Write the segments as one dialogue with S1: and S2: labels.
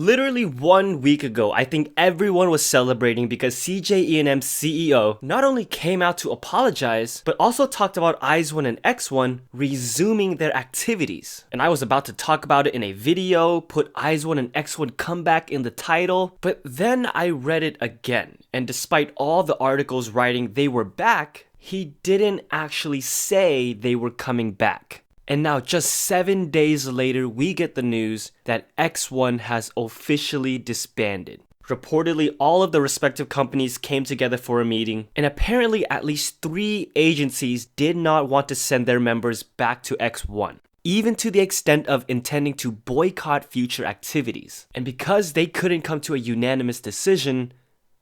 S1: Literally 1 week ago, I think everyone was celebrating because CJ CEO not only came out to apologize, but also talked about IZ*ONE and X*ONE resuming their activities. And I was about to talk about it in a video, put IZ*ONE and X*ONE comeback in the title, but then I read it again. And despite all the articles writing they were back, he didn't actually say they were coming back. And now just 7 days later, we get the news that X*ONE has officially disbanded. Reportedly, all of the respective companies came together for a meeting, and apparently at least 3 agencies did not want to send their members back to X*ONE, even to the extent of intending to boycott future activities. And because they couldn't come to a unanimous decision,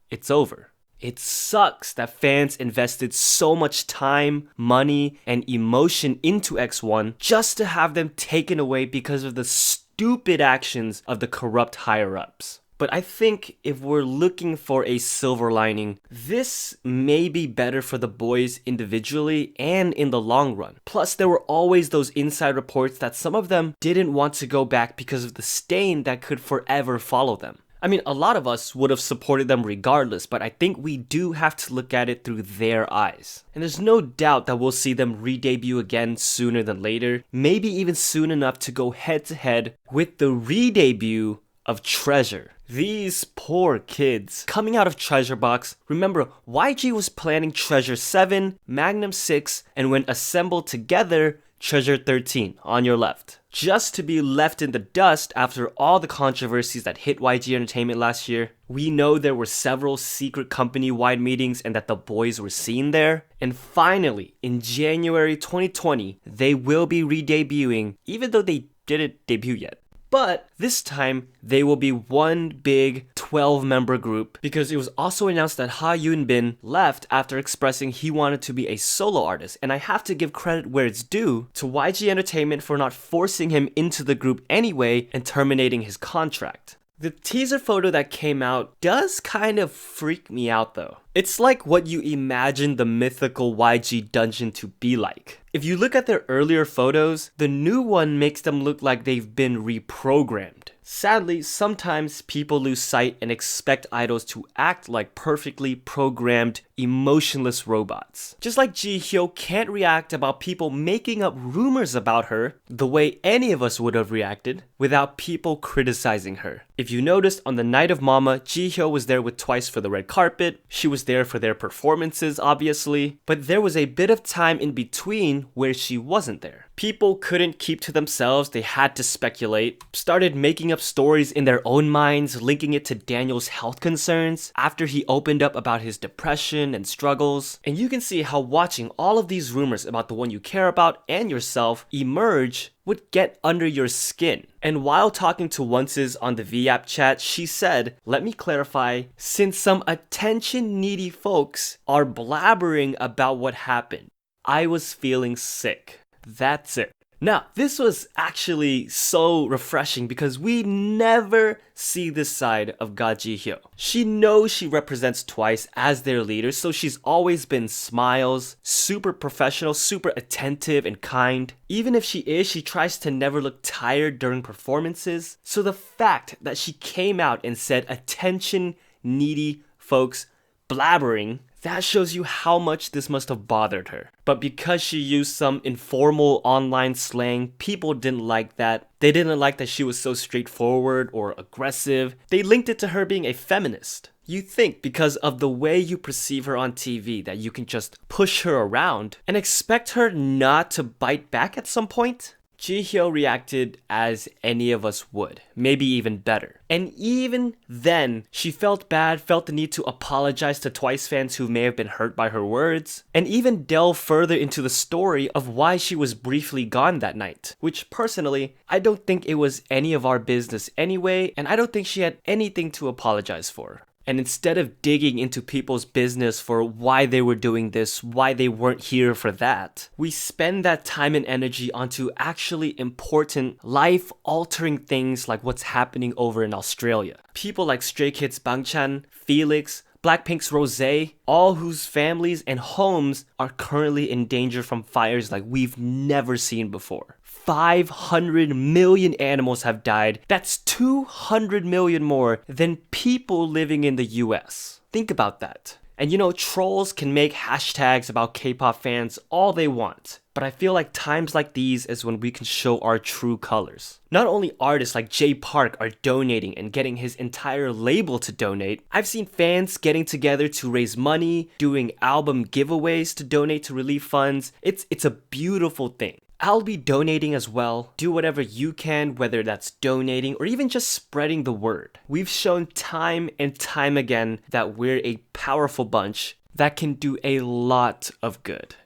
S1: it's over. It sucks that fans invested so much time, money, and emotion into X*ONE just to have them taken away because of the stupid actions of the corrupt higher-ups. But I think if we're looking for a silver lining, this may be better for the boys individually and in the long run. Plus, there were always those inside reports that some of them didn't want to go back because of the stain that could forever follow them. I mean, a lot of us would have supported them regardless, but I think we do have to look at it through their eyes. And there's no doubt that we'll see them re-debut again sooner than later, maybe even soon enough to go head-to-head with the re-debut of Treasure. These poor kids. Coming out of Treasure Box, remember, YG was planning Treasure 7, Magnum 6, and when assembled together, Treasure 13 on your left. Just to be left in the dust after all the controversies that hit YG Entertainment last year. We know there were several secret company-wide meetings and that the boys were seen there. And finally, in January 2020, they will be re-debuting, even though they didn't debut yet. But this time, they will be one big 12-member group because it was also announced that Ha Yoon-bin left after expressing he wanted to be a solo artist. And I have to give credit where it's due to YG Entertainment for not forcing him into the group anyway and terminating his contract. The teaser photo that came out does kind of freak me out though. It's like what you imagine the mythical YG dungeon to be like. If you look at their earlier photos, the new one makes them look like they've been reprogrammed. Sadly, sometimes people lose sight and expect idols to act like perfectly programmed, emotionless robots. Just like Ji-hyo can't react about people making up rumors about her the way any of us would have reacted without people criticizing her. If you noticed, on the night of Mama, Jihyo was there with Twice for the red carpet. She was there for their performances, obviously, but there was a bit of time in between where she wasn't there. People couldn't keep to themselves, they had to speculate, started making up stories in their own minds, linking it to Daniel's health concerns after he opened up about his depression and struggles. And you can see how watching all of these rumors about the one you care about and yourself emerge would get under your skin. And while talking to Once's on the V-app chat, she said, "Let me clarify, since some attention-needy folks are blabbering about what happened, I was feeling sick. That's it." Now, this was actually so refreshing because we never see this side of Ji-hyo. She knows she represents Twice as their leader, so she's always been smiles, super professional, super attentive and kind. Even if she is, she tries to never look tired during performances. So the fact that she came out and said attention needy folks blabbering, that shows you how much this must have bothered her. But because she used some informal online slang, people didn't like that. They didn't like that she was so straightforward or aggressive. They linked it to her being a feminist. You think because of the way you perceive her on TV that you can just push her around and expect her not to bite back at some point? Jihyo reacted as any of us would, maybe even better. And even then, she felt bad, felt the need to apologize to Twice fans who may have been hurt by her words, and even delve further into the story of why she was briefly gone that night. Which personally, I don't think it was any of our business anyway, and I don't think she had anything to apologize for. And instead of digging into people's business for why they were doing this, why they weren't here for that, we spend that time and energy onto actually important, life-altering things like what's happening over in Australia. People like Stray Kids Bangchan, Felix, Blackpink's Rosé, all whose families and homes are currently in danger from fires like we've never seen before. 500 million animals have died. That's 200 million more than people living in the US. Think about that. And you know, trolls can make hashtags about K-pop fans all they want. But I feel like times like these is when we can show our true colors. Not only artists like Jay Park are donating and getting his entire label to donate, I've seen fans getting together to raise money, doing album giveaways to donate to relief funds. It's a beautiful thing. I'll be donating as well. Do whatever you can, whether that's donating or even just spreading the word. We've shown time and time again that we're a powerful bunch that can do a lot of good.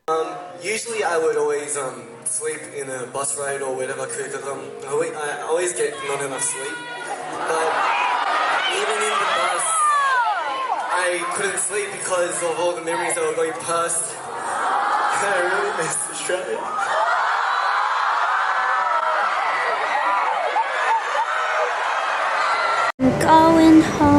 S2: Usually I would always sleep in a bus ride or whatever because I always get not enough sleep. But even in the bus, I couldn't sleep because of all the memories that were going past. I really miss Australia.
S3: I'm going home.